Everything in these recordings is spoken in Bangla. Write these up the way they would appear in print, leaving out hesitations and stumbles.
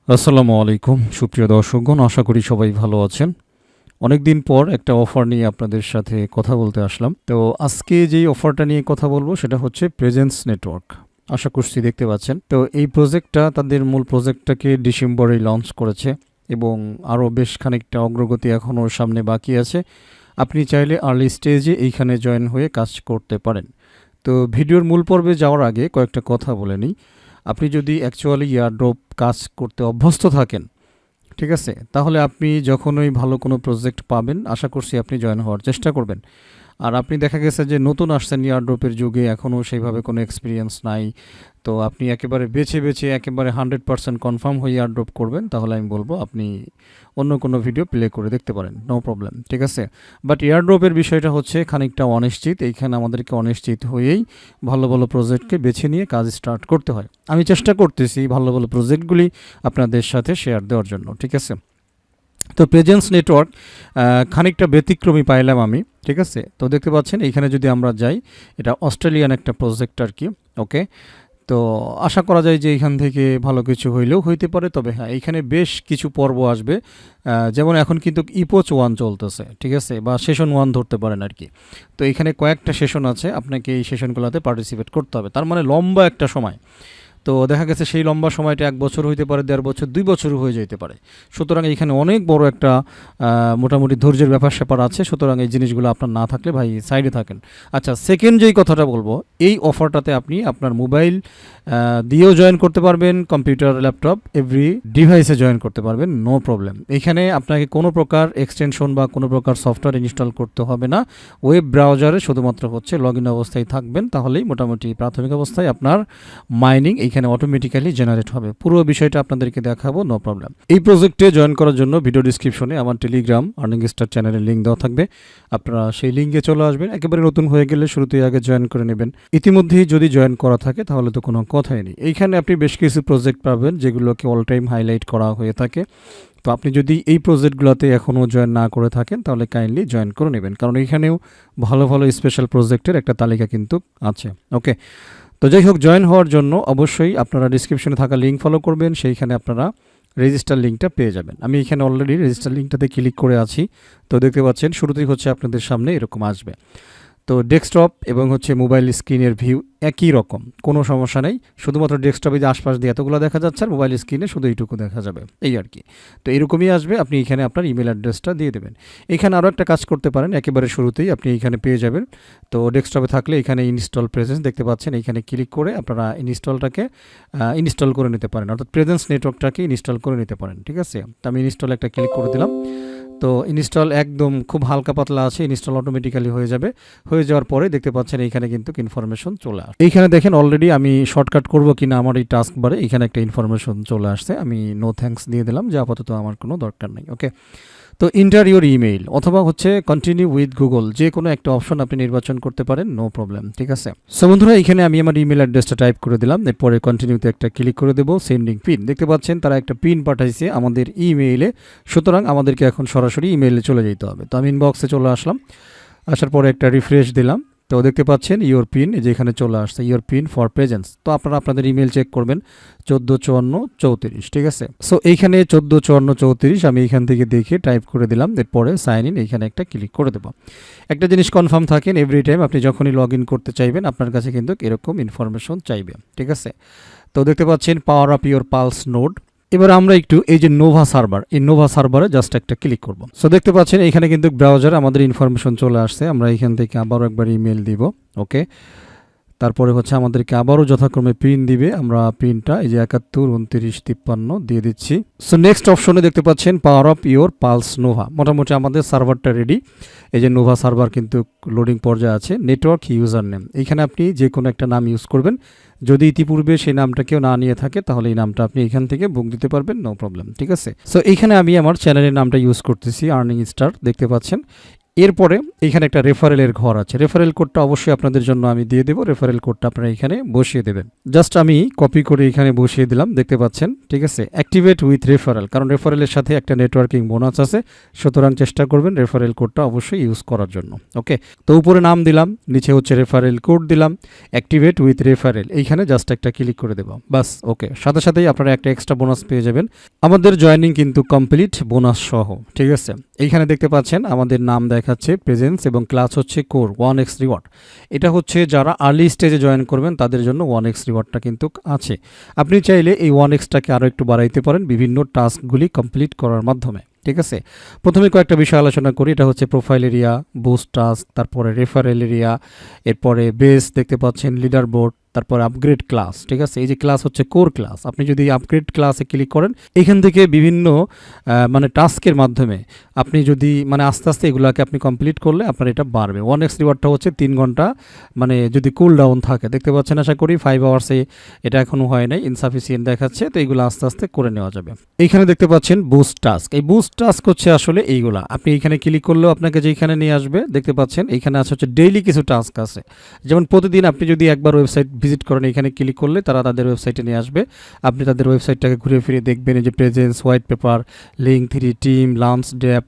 আসসালামু আলাইকুম সুপ্রিয় দর্শকগণ, আশা করি সবাই ভালো আছেন। অনেকদিন পর একটা অফার নিয়ে আপনাদের সাথে কথা বলতে আসলাম। তো আজকে যেই অফারটা নিয়ে কথা বলবো সেটা হচ্ছে প্রেজেন্স নেটওয়ার্ক। আশা করছি দেখতে পাচ্ছেন। তো এই প্রজেক্টটা তাদের মূল প্রজেক্টটাকে ডিসেম্বরে লঞ্চ করেছে এবং আরও বেশ খানিকটা অগ্রগতি এখনও সামনে বাকি আছে। আপনি চাইলে আর্লি স্টেজে এইখানে জয়েন হয়ে কাজ করতে পারেন। তো ভিডিওর মূল পর্বে যাওয়ার আগে কয়েকটা কথা বলে নিই। আপনি যদি অ্যাকচুয়ালি এয়ারড্রপ কাজ করতে অভ্যস্ত থাকেন, ঠিক আছে, তাহলে আপনি যখনই ভালো কোনো প্রজেক্ট পাবেন আশা করছি আপনি জয়েন হওয়ার চেষ্টা করবেন। আর আপনি দেখা গেছে যে নতুন আসছেন এয়ারড্রপের যুগে, এখনও সেইভাবে কোনো এক্সপিরিয়েন্স নাই, তো আপনি একেবারে বেছে বেছে একেবারে 100% কনফার্ম হয়ে এয়ারড্রপ করবেন, তাহলে আমি বলবো আপনি অন্য কোনো ভিডিও প্লে করে দেখতে পারেন, নো প্রবলেম, ঠিক আছে। বাট এয়ারড্রপের বিষয়টা হচ্ছে খানিকটা অনিশ্চিত। এইখানে আমাদেরকে অনিশ্চিত হয়েই ভালো ভালো প্রজেক্টকে বেছে নিয়ে কাজ স্টার্ট করতে হয়। আমি চেষ্টা করতেছি ভালো ভালো প্রজেক্টগুলি আপনাদের সাথে শেয়ার দেওয়ার জন্য, ঠিক আছে। তো প্রেজেন্স নেটওয়ার্ক খানিকটা ব্যতিক্রমী পাইলাম আমি, ঠিক আছে। তো দেখতে পাচ্ছেন এইখানে যদি আমরা যাই, এটা অস্ট্রেলিয়ান একটা প্রজেক্ট আর কি, ওকে। তো আশা করা যায় যে এখান থেকে ভালো কিছু হইলেও হইতে পারে, তবে হ্যাঁ এইখানে বেশ কিছু পর্ব আসবে। যেমন এখন কিন্তু ইপোচ 1 চলতেছে, ঠিক আছে, বা সেশন 1 ধরতে পারেন আর কি। তো এখানে কয়েকটা সেশন আছে, আপনাকে এই সেশনগুলোতে পার্টিসিপেট করতে হবে, তার মানে লম্বা একটা সময়। তো দেখা গেছে সেই লম্বা সময়টা 1 বছর হইতে পারে, 1.5 বছর, 2 বছরও হয়ে যেতে পারে। সুতরাং এখানে অনেক বড় একটা মোটামুটি ধৈর্যের ব্যাপার স্যাপার আছে। সুতরাং এই জিনিসগুলো আপনার না থাকলে ভাই সাইডে থাকেন। আচ্ছা, সেকেন্ড যেই কথাটা বলবো, এই অফারটাতে আপনি আপনার মোবাইল দিয়েও জয়েন করতে পারবেন, কম্পিউটার, ল্যাপটপ, এভরি ডিভাইসে জয়েন করতে পারবেন, নো প্রবলেম। এখানে আপনাকে কোনো প্রকার এক্সটেনশন বা কোনো প্রকার সফটওয়্যার ইনস্টল করতে হবে না। ওয়েব ব্রাউজারে শুধুমাত্র হচ্ছে লগ ইন অবস্থায় থাকবেন, তাহলেই মোটামুটি প্রাথমিক অবস্থায় আপনার মাইনিং এখানে অটোমেটিক্যালি জেনারেট হবে। পুরো বিষয়টা আপনাদেরকে দেখাবো, নো প্রবলেম। এই প্রজেক্টে জয়েন করার জন্য ভিডিও ডিসক্রিপশনে আমার টেলিগ্রাম আর্নিং স্টার চ্যানেলের লিঙ্ক দেওয়া থাকবে, আপনারা সেই লিঙ্কে চলে আসবেন। একেবারে নতুন হয়ে গেলে শুরুতেই আগে জয়েন করে নেবেন। ইতিমধ্যেই যদি জয়েন করা থাকে তাহলে তো কোনো কথাই নেই। এইখানে আপনি বেশ কিছু প্রজেক্ট পাবেন যেগুলোকে অল টাইম হাইলাইট করা হয়ে থাকে। তো আপনি যদি এই প্রজেক্টগুলোতে এখনও জয়েন না করে থাকেন তাহলে কাইন্ডলি জয়েন করে নেবেন, কারণ এখানেও ভালো ভালো স্পেশাল প্রজেক্টের একটা তালিকা কিন্তু আছে, ওকে। তো যাই হোক, জয়েন হওয়ার জন্য অবশ্যই আপনারা ডিসক্রিপশনে থাকা লিঙ্ক ফলো করবেন, সেইখানে আপনারা রেজিস্টার লিঙ্কটা পেয়ে যাবেন। আমি এখানে অলরেডি রেজিস্টার লিঙ্কটাতে ক্লিক করে আছি। তো দেখতে পাচ্ছেন শুরুতেই হচ্ছে আপনাদের সামনে এরকম আসবে। তো ডেস্কটপ এবং হচ্ছে মোবাইল স্ক্রিনের ভিউ একই রকম, কোনো সমস্যা নেই। শুধুমাত্র ডেস্কটপে যে আশপাশ দিয়ে এতগুলো দেখা যাচ্ছে আর মোবাইল স্ক্রিনে শুধু এইটুকু দেখা যাবে, এই আর কি। তো এরকমই আসবে। আপনি এখানে আপনার ইমেল অ্যাড্রেসটা দিয়ে দেবেন। এখানে আরও একটা কাজ করতে পারেন, একেবারে শুরুতেই আপনি এখানে পেয়ে যাবেন। তো ডেস্কটপে থাকলে এখানে ইনস্টল প্রেজেন্স দেখতে পাচ্ছেন, এখানে ক্লিক করে আপনারা ইনস্টলটাকে ইনস্টল করে নিতে পারেন, অর্থাৎ প্রেজেন্স নেটওয়ার্কটাকে ইনস্টল করে নিতে পারেন, ঠিক আছে। তো আমি ইনস্টল একটা ক্লিক করে দিলাম। তো ইনস্টল একদম খুব হালকা পাতলা আছে, ইনস্টল অটোমেটিক্যালি হয়ে যাবে। হয়ে যাওয়ার পরে দেখতে পাচ্ছেন এইখানে কিন্তু ইনফরমেশন চলে আসে। এইখানে দেখেন অলরেডি আমি শর্টকাট করব কিনা আমার এই টাস্ক বারে এখানে একটা ইনফরমেশন চলে আসছে। আমি নো থ্যাঙ্কস দিয়ে দিলাম, যে আপাতত আমার কোনো দরকার নেই, ওকে। তো ইন্টার ইউর ইমেইল অথবা হচ্ছে কন্টিনিউ উইথ গুগল, যে কোনো একটা অপশন আপনি নির্বাচন করতে পারেন, নো প্রবলেম, ঠিক আছে। সো বন্ধুরা, এখানে আমি আমার ইমেল অ্যাড্রেসটা টাইপ করে দিলাম, এরপরে কন্টিনিউতে একটা ক্লিক করে দেবো। সেন্ডিং পিন দেখতে পাচ্ছেন, তারা একটা পিন পাঠাইছে আমাদের ইমেইলে। সুতরাং আমাদেরকে এখন সরাসরি ইমেইলে চলে যেতে হবে। তো আমি ইনবক্সে চলে আসলাম, আসার পরে একটা রিফ্রেশ দিলাম। তো দেখতে পাচ্ছেন ইওর পিন যেখানে চলে আসছে, ইওর পিন ফর প্রেজেন্স। তো আপনারা আপনাদের ইমেল চেক করবেন 145434, ঠিক আছে। সো এইখানে 145434 আমি এইখান থেকে দেখে টাইপ করে দিলাম, এরপরে সাইন ইন এইখানে একটা ক্লিক করে দেবো। একটা জিনিস কনফার্ম থাকেন, এভরি টাইম আপনি যখনই লগ ইন করতে চাইবেন আপনার কাছে কিন্তু এরকম ইনফরমেশন চাইবে, ঠিক আছে। তো দেখতে পাচ্ছেন power up your pulse node. এবার আমরা একটু এই যে নোভা সার্ভার, এই নোভা সার্ভারে জাস্ট একটা ক্লিক করব। সো দেখতে পাচ্ছেন এখানে কিন্তু ব্রাউজারে আমাদের ইনফরমেশন চলে আসছে। আমরা এখান থেকে আবারও একবার ইমেল দিব, ওকে। তারপরে হচ্ছে আমাদেরকে আবারও যথাক্রমে পিন দিবে। আমরা পিনটা এই যে 71 29 53 দিয়ে দিচ্ছি। সো নেক্সট অপশনে দেখতে পাচ্ছেন power of your pulse Nova. মোটামুটি আমাদের সার্ভারটা রেডি। এই যে নোভা সার্ভার কিন্তু লোডিং পর্যায়ে আছে। নেটওয়ার্ক ইউজার নেম, এখানে আপনি যে কোনো একটা নাম ইউজ করবেন। যদি ইতিপূর্বে সেই নামটা কেউ না নিয়ে থাকে তাহলে এই নামটা আপনি এখান থেকে বুক দিতে পারবেন, নো প্রবলেম, ঠিক আছে। সো এইখানে আমি আমার চ্যানেলের নামটা ইউজ করতেছি, আর্নিং স্টার, দেখতে পাচ্ছেন। এরপরে এইখানে একটা রেফারেলের ঘর আছে, রেফারেল কোডটা অবশ্যই আপনাদের জন্য আমি দিয়ে দেবো, রেফারেল কোডটা আপনারা এখানে বসিয়ে দেবেন। জাস্ট আমি কপি করে এখানে বসিয়ে দিলাম, দেখতে পাচ্ছেন, ঠিক আছে। অ্যাক্টিভেট উইথ রেফারেল, কারণ রেফারেলের সাথে একটা নেটওয়ার্কিং বোনাস আছে, সুতরাং চেষ্টা করবেন রেফারেল কোডটা অবশ্যই ইউজ করার জন্য। ওকে, তো উপরে নাম দিলাম, নিচে হচ্ছে রেফারেল কোড দিলাম, অ্যাক্টিভেট উইথ রেফারেল, এইখানে জাস্ট একটা ক্লিক করে দেবো, বাস। ওকে, সাথে সাথেই আপনারা একটা এক্সট্রা বোনাস পেয়ে যাবেন। আমাদের জয়েনিং কিন্তু কমপ্লিট বোনাস সহ, ঠিক আছে। এইখানে দেখতে পাচ্ছেন আমাদের নাম দেখাচ্ছে প্রেজেন্স এবং ক্লাস হচ্ছে কোর 1x রিওয়ার্ড। এটা হচ্ছে যারা আর্লি স্টেজে জয়েন করবেন তাদের জন্য 1x রিওয়ার্ডটা কিন্তু আছে। আপনি চাইলে এই 1xটাকে আরও একটু বাড়াইতে পারেন বিভিন্ন টাস্কগুলি কমপ্লিট করার মাধ্যমে, ঠিক আছে। প্রথমে কয়েকটা বিষয় আলোচনা করি, এটা হচ্ছে প্রোফাইল এরিয়া, বুস্ট টাস্ক, তারপরে রেফারেল এরিয়া, এরপরে বেস দেখতে পাচ্ছেন, লিডার বোর্ড, তারপর আপগ্রেড ক্লাস, ঠিক আছে। এই যে ক্লাস হচ্ছে কোর ক্লাস, আপনি যদি আপগ্রেড ক্লাসে ক্লিক করেন এখান থেকে বিভিন্ন মানে টাস্কের মাধ্যমে আপনি যদি মানে আস্তে আস্তে এগুলোকে আপনি কমপ্লিট করলে আপনার এটা বাড়বে। 1x রিওয়ার্ডটা হচ্ছে 3 ঘন্টা মানে যদি কুল ডাউন থাকে, দেখতে পাচ্ছেন, আশা করি 5 আওয়ার্সে এটা এখনও হয় নাই, ইনসাফিসিয়েন্ট দেখাচ্ছে, তো এইগুলো আস্তে আস্তে করে নেওয়া যাবে। এইখানে দেখতে পাচ্ছেন বুস্ট টাস্ক, এই বুস্ট টাস্ক হচ্ছে আসলে এইগুলা, আপনি এইখানে ক্লিক করলেও আপনাকে যেখানে নিয়ে আসবে, দেখতে পাচ্ছেন এইখানে আছে হচ্ছে ডেইলি কিছু টাস্ক আছে, যেমন প্রতিদিন আপনি যদি একবার ওয়েবসাইট ভিজিট করেন, এখানে ক্লিক করলে তারা তাদের ওয়েবসাইটে নিয়ে আসবে, আপনি তাদের ওয়েবসাইটটাকে ঘুরে ফিরে দেখবেন, এই যে presence, white paper, link 3, team, launch, dapp,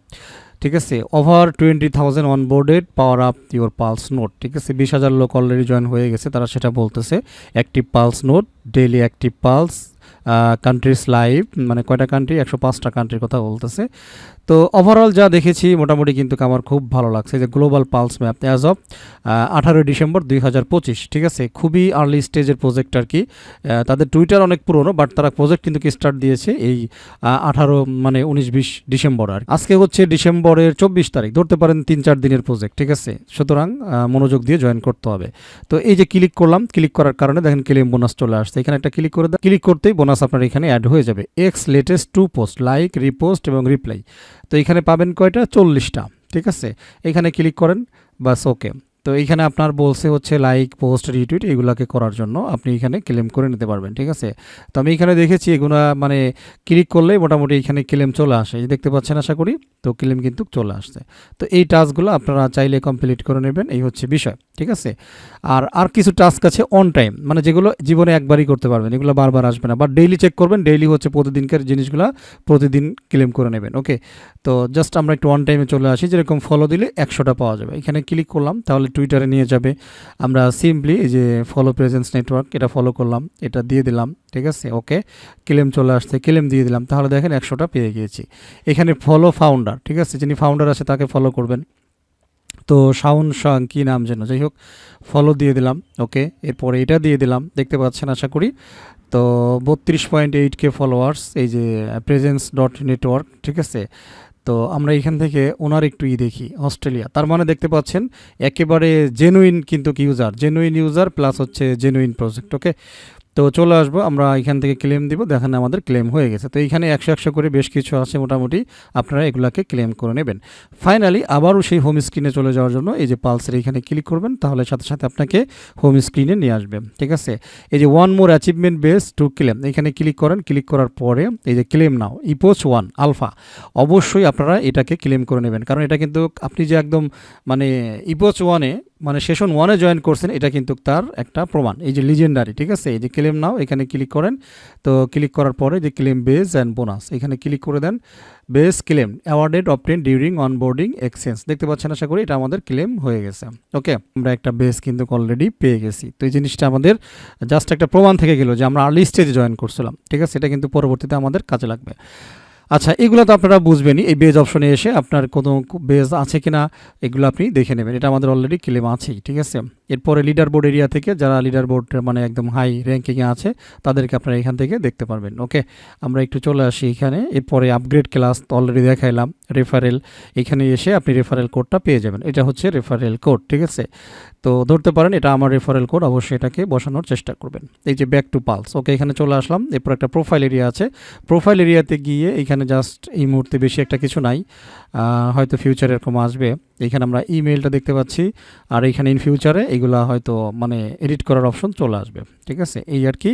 ঠিক আছে। Over 20,000 onboarded, power up your pulse note, ঠিক আছে। 20,000 লোক অলরেডি জয়েন হয়ে গেছে, তারা সেটা বলতেছে। Active pulse note, daily active pulse, countries live, মানে কয়টা কান্ট্রি, 105টা কান্ট্রির কথা বলতেছে। তো ওভারঅল যা দেখেছি মোটামুটি কিন্তু আমার খুব ভালো লাগছে, যে global pulse map as of 18 December 2025, ঠিক আছে। খুবই আর্লি স্টেজের প্রজেক্ট আর কি, তাদের টুইটার অনেক পুরনো, বাট তারা প্রজেক্ট কিন্তু স্টার্ট দিয়েছে এই 18 মানে 19-20 ডিসেম্বর। আর আজকে হচ্ছে ডিসেম্বরের 24 তারিখ, ধরতে পারেন 3-4 দিনের প্রজেক্ট, ঠিক আছে। সুতরাং মনোযোগ দিয়ে জয়েন করতে হবে। তো এই যে ক্লিক করলাম, ক্লিক করার কারণে দেখেন ক্লেম বোনাস চলে আসছে, এখানে একটা ক্লিক করে দেন, ক্লিক করতেই বোনাস আপনার এখানে অ্যাড হয়ে যাবে। X latest 2 post, like, repost এবং রিপ্লাই, তো এখানে পাবেন কয়টা, 40টা, ঠিক আছে। এখানে ক্লিক করেন, বাস। ওকে, তো এইখানে আপনার বলছে হচ্ছে লাইক, পোস্ট, রিটুইট, এগুলাকে করার জন্য আপনি এখানে ক্লেম করে নিতে পারবেন, ঠিক আছে। তো আমি এখানে দেখেছি এগুলো মানে ক্লিক করলেই মোটামুটি এখানে ক্লেম চলে আসে, এই দেখতে পাচ্ছেন আশা করি, তো ক্লেম কিন্তু চলে আসছে। তো এই টাস্কগুলো আপনারা চাইলে কমপ্লিট করে নেবেন, এই হচ্ছে বিষয়, ঠিক আছে। আর কিছু টাস্ক আছে অন টাইম, মানে যেগুলো জীবনে একবারই করতে পারবেন, এগুলো বারবার আসবে না, বাট ডেইলি চেক করবেন, ডেইলি হচ্ছে প্রতিদিনকার জিনিসগুলো প্রতিদিন ক্লেম করে নেবেন। ওকে, তো জাস্ট আমরা একটু অন টাইমে চলে আসি, যেরকম ফলো দিলে 100টা পাওয়া যাবে, এখানে ক্লিক করলাম, তাহলে টুইটারে নিয়ে যাবে। আমরা সিম্পলি এই যে ফলো প্রেজেন্স নেটওয়ার্ক, এটা ফলো করলাম, এটা দিয়ে দিলাম, ঠিক আছে। ওকে, ক্লেম চলে আসছে, ক্লেম দিয়ে দিলাম, তাহলে দেখেন 100টা পেয়ে গিয়েছি। এখানে ফলো ফাউন্ডার, ঠিক আছে, যিনি ফাউন্ডার আছে তাকে ফলো করবেন। তো শাওন শাং কী নাম যেন, যাই হোক, ফলো দিয়ে দিলাম। ওকে, এরপরে এটা দিয়ে দিলাম, দেখতে পাচ্ছেন আশা করি। তো 32.8K ফলোয়ার্স, এই যে প্রেজেন্স ডট নেটওয়ার্ক, ঠিক আছে। তো আমরা এখান থেকে ওনার একটু দেখি, অস্ট্রেলিয়া, তার মানে দেখতে পাচ্ছেন একেবারে জেনুইন কিন্তু জেনুইন ইউজার প্লাস হচ্ছে জেনুইন প্রজেক্ট। ওকে, তো চলে আসবো, আমরা এখান থেকে ক্লেম দিব, দেখেন আমাদের ক্লেম হয়ে গেছে। তো এইখানে 100 করে বেশ কিছু আছে, মোটামুটি আপনারা এগুলাকে ক্লেম করে নেবেন। ফাইনালি আবারও সেই হোম স্ক্রিনে চলে যাওয়ার জন্য এই যে পালসের এখানে ক্লিক করবেন, তাহলে সাথে সাথে আপনাকে হোম স্ক্রিনে নিয়ে আসবে, ঠিক আছে। এই যে one more achievement base to claim, এখানে ক্লিক করেন, ক্লিক করার পরে এই যে ক্লেম নাও ইপোচ 1 আলফা, অবশ্যই আপনারা এটাকে ক্লেম করে নেবেন, কারণ এটা কিন্তু আপনি যে একদম মানে ইপোচ 1-এ মানে সেশন 1-এ জয়েন করছেন, এটা কিন্তু তার একটা প্রমাণ, এই যে লিজেন্ডারি, ঠিক আছে। এই যে ক্লেম নাও, এখানে ক্লিক করেন, তো ক্লিক করার পরে যে ক্লেম বেস অ্যান্ড বোনাস, এখানে ক্লিক করে দেন। Base claim awarded obtain during onboarding exchange, দেখতে পাচ্ছেন আশা করি, এটা আমাদের ক্লেম হয়ে গেছে। ওকে, আমরা একটা বেস কিন্তু অলরেডি পেয়ে গেছি। তো এই জিনিসটা আমাদের জাস্ট একটা প্রমাণ থেকে গেল যে আমরা আর্লি স্টেজে জয়েন করছিলাম, ঠিক আছে। এটা কিন্তু পরবর্তীতে আমাদের কাজে লাগবে। আচ্ছা, এগুলো তো আপনারা বুঝবেনই, এই বেজ অপশনে এসে আপনার কোনো বেজ আছে কিনা এগুলো আপনি দেখে নেবেন, এটা আমাদের অলরেডি ক্লেম আছেই, ঠিক আছে। এরপরে লিডার বোর্ড এরিয়া থেকে যারা লিডার বোর্ড মানে একদম হাই র্যাঙ্কিংয়ে আছে তাদেরকে আপনারা এখান থেকে দেখতে পারবেন। ওকে, আমরা একটু চলে আসি এখানে, এরপরে আপগ্রেড ক্লাস অলরেডি দেখাইলাম, রেফারেল, এখানে এসে আপনি রেফারেল কোডটা পেয়ে যাবেন, এটা হচ্ছে রেফারেল কোড, ঠিক আছে। তো ধরতে পারেন এটা আমার রেফারেল কোড, অবশ্যই এটাকে বসানোর চেষ্টা করবেন। এই যে ব্যাক টু পালস, ওকে, এখানে চলে আসলাম, এরপর একটা প্রোফাইল এরিয়া আছে, প্রোফাইল এরিয়াতে গিয়ে এখানে জাস্ট এই মুহূর্তে বেশি একটা কিছু নাই, হয়তো ফিউচারে এরকম আসবে। এখানে আমরা ইমেলটা দেখতে পাচ্ছি, আর এখানে ইন ফিউচারে এগুলা হয়তো মানে এডিট করার অপশন চলে আসবে। ঠিক আছে, এই আর কি।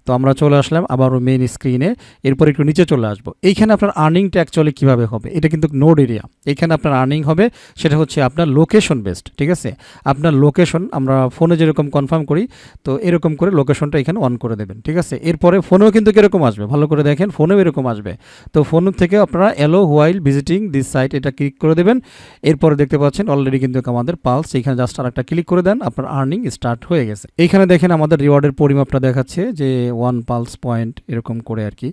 তো আমরা চলে আসলাম আবারও মেইন স্ক্রিনে। এরপর একটু নিচে চলে আসবো। এইখানে আপনার আর্নিংটা অ্যাকচুয়ালি কীভাবে হবে, এটা কিন্তু নোড এরিয়া। এখানে আপনার আর্নিং হবে সেটা হচ্ছে আপনার লোকেশন বেসড। ঠিক আছে, আপনার লোকেশন আমরা ফোনে যেরকম কনফার্ম করি, তো এরকম করে লোকেশনটা এখানে অন করে দেবেন। ঠিক আছে, এরপরে ফোনেও কিন্তু কীরকম আসবে, ভালো করে দেখেন, ফোনেও এরকম আসবে। তো ফোন থেকে আপনারা allow while visiting this site এটা ক্লিক করে দেবেন। এরপরে দেখতে পাচ্ছেন অলরেডি কিন্তু আমাদের পালস, এখানে জাস্ট আর একটা ক্লিক করে দেন, আপনার আর্নিং স্টার্ট হয়ে গেছে। এইখানে দেখেন আমাদের রিওয়ার্ডের পরিমাপটা দেখাচ্ছে যে 1 পালস পয়েন্ট এরকম করে আর কি।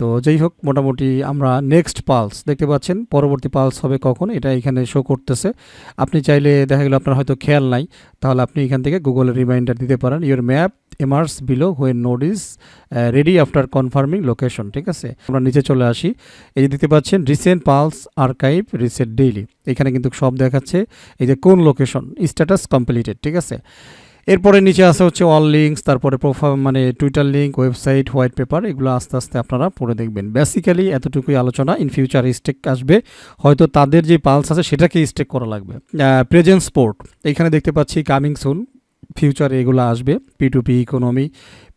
তো যাই হোক, মোটামুটি আমরা নেক্সট পালস দেখতে পাচ্ছেন, পরবর্তী পালস হবে কখন এটা এখানে শো করতেছে। আপনি চাইলে দেখা গেল আপনার হয়তো খেয়াল নাই, তাহলে আপনি এখান থেকে গুগলে রিমাইন্ডার দিতে পারেন, your map emerges below when node is ready after confirming location. ঠিক আছে, আমরা নিচে চলে আসি। এই যে দেখতে পাচ্ছেন recent pulse archive reset daily, এখানে কিন্তু সব দেখাচ্ছে এই যে কোন লোকেশন, স্ট্যাটাস কমপ্লিটেড। ঠিক আছে, এরপরে নিচে আসা হচ্ছে অল লিঙ্কস, তারপরে প্রোফাইল মানে Twitter link, website, white paper, এগুলো আস্তে আস্তে আপনারা পড়ে দেখবেন। বেসিক্যালি এতটুকুই আলোচনা। ইন ফিউচার স্টেক আসবে, হয়তো তাদের যে পালস আছে সেটাকে স্টেক করা লাগবে। প্রেজেন্স পোর্ট এখানে দেখতে পাচ্ছি কামিং সুন, ফিউচারে এগুলো আসবে। P2P ইকোনমি,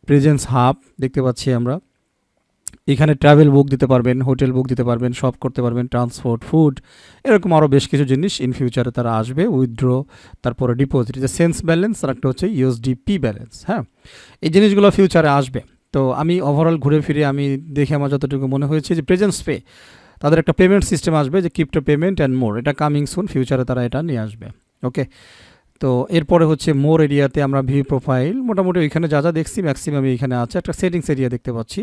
প্রেজেন্স হাব দেখতে পাচ্ছি আমরা। এখানে ট্রাভেল বুক দিতে পারবেন, হোটেল বুক দিতে পারবেন, শপ করতে পারবেন, ট্রান্সপোর্ট, ফুড, এরকম আরও বেশ কিছু জিনিস ইন ফিউচারে তারা আসবে। উইথড্র, তারপরে ডিপোজিট, যে সেন্স ব্যালেন্স, আর একটা হচ্ছে USDP ব্যালেন্স। হ্যাঁ, এই জিনিসগুলো ফিউচারে আসবে। তো আমি ওভারঅল ঘুরে ফিরে আমি দেখে আমার যতটুকু মনে হয়েছে যে প্রেজেন্স পে তাদের একটা পেমেন্ট সিস্টেম আসবে, যে ক্রিপ্টো পেমেন্ট অ্যান্ড মোর, এটা কামিং সুন, ফিউচারে তারা এটা নিয়ে আসবে। ওকে, তো এরপরে হচ্ছে মোর এরিয়াতে আমরা ভিউ প্রোফাইল, মোটামুটি ওইখানে যা যা দেখছি ম্যাক্সিমাম এইখানে আছে। একটা সেটিংস এরিয়া দেখতে পাচ্ছি,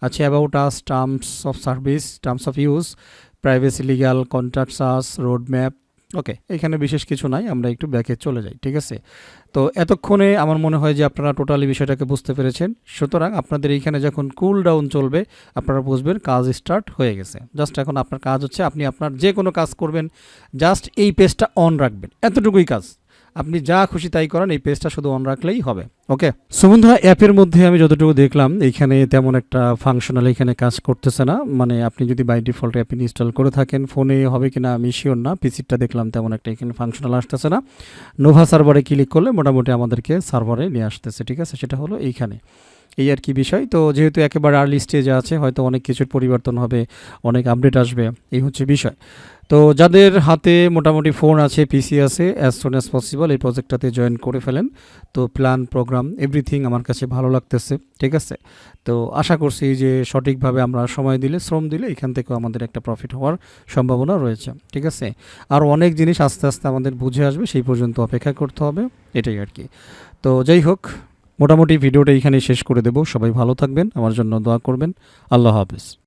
আচ্ছা about us, terms of service, terms of use, privacy, legal, contacts us, road map. Okay, এখানে বিশেষ কিছু নাই, আমরা একটু ব্যাকে চলে যাই। ঠিক আছে, তো এতক্ষণে আমার মনে হয় যে আপনারা টোটালি বিষয়টাকে বুঝতে পেরেছেন। সুতরাং আপনাদের এইখানে যখন কুল ডাউন চলবে, আপনারা বুঝবেন কাজ স্টার্ট হয়ে গেছে। জাস্ট এখন আপনার কাজ হচ্ছে, আপনি আপনার যে কোনো কাজ করবেন, জাস্ট এই পেজটা অন রাখবেন, এতটুকুই কাজ। আপনি যা খুশি তাই করেন, এই পেজটা শুধু অন রাখলেই হবে। ওকে, সো বন্ধুরা, অ্যাপের মধ্যে আমি যতটুকু দেখলাম এইখানে তেমন একটা ফাংশনাল এখানে কাজ করতেছে না। মানে আপনি যদি বাই ডিফল্ট অ্যাপ ইনস্টল করে থাকেন, ফোনে হবে কিনা আমি শিওর না, পিসিটা দেখলাম তেমন একটা এখানে ফাংশনাল আসতেছে না। নোভা সার্ভারে ক্লিক করলে মোটামুটি আমাদেরকে সার্ভারে নিয়ে আসতেছে। ঠিক আছে, সেটা হলো এইখানে, এই আর কি বিষয়। তো যেহেতু একেবারে আর্লি স্টেজে আছে, হয়তো অনেক কিছুর পরিবর্তন হবে, অনেক আপডেট আসবে, এই হচ্ছে বিষয়। তো যাদের হাতে মোটামুটি ফোন আছে, পিসি আছে, অ্যাজ সুন অ্যাজ পসিবল এই প্রজেক্টটাতে জয়েন করে ফেলেন। তো প্ল্যান, প্রোগ্রাম, এভরিথিং আমার কাছে ভালো লাগতেছে। ঠিক আছে, তো আশা করছি যে সঠিকভাবে আমরা সময় দিলে, শ্রম দিলে এখান থেকেও আমাদের একটা প্রফিট হওয়ার সম্ভাবনা রয়েছে। ঠিক আছে, আর অনেক জিনিস আস্তে আস্তে আমাদের বুঝে আসবে, সেই পর্যন্ত অপেক্ষা করতে হবে, এটাই আর কি। তো যাই হোক, মোটামুটি ভিডিওটা এখানেই শেষ করে দেব। সবাই ভালো থাকবেন, আমার জন্য দোয়া করবেন। আল্লাহ হাফেজ।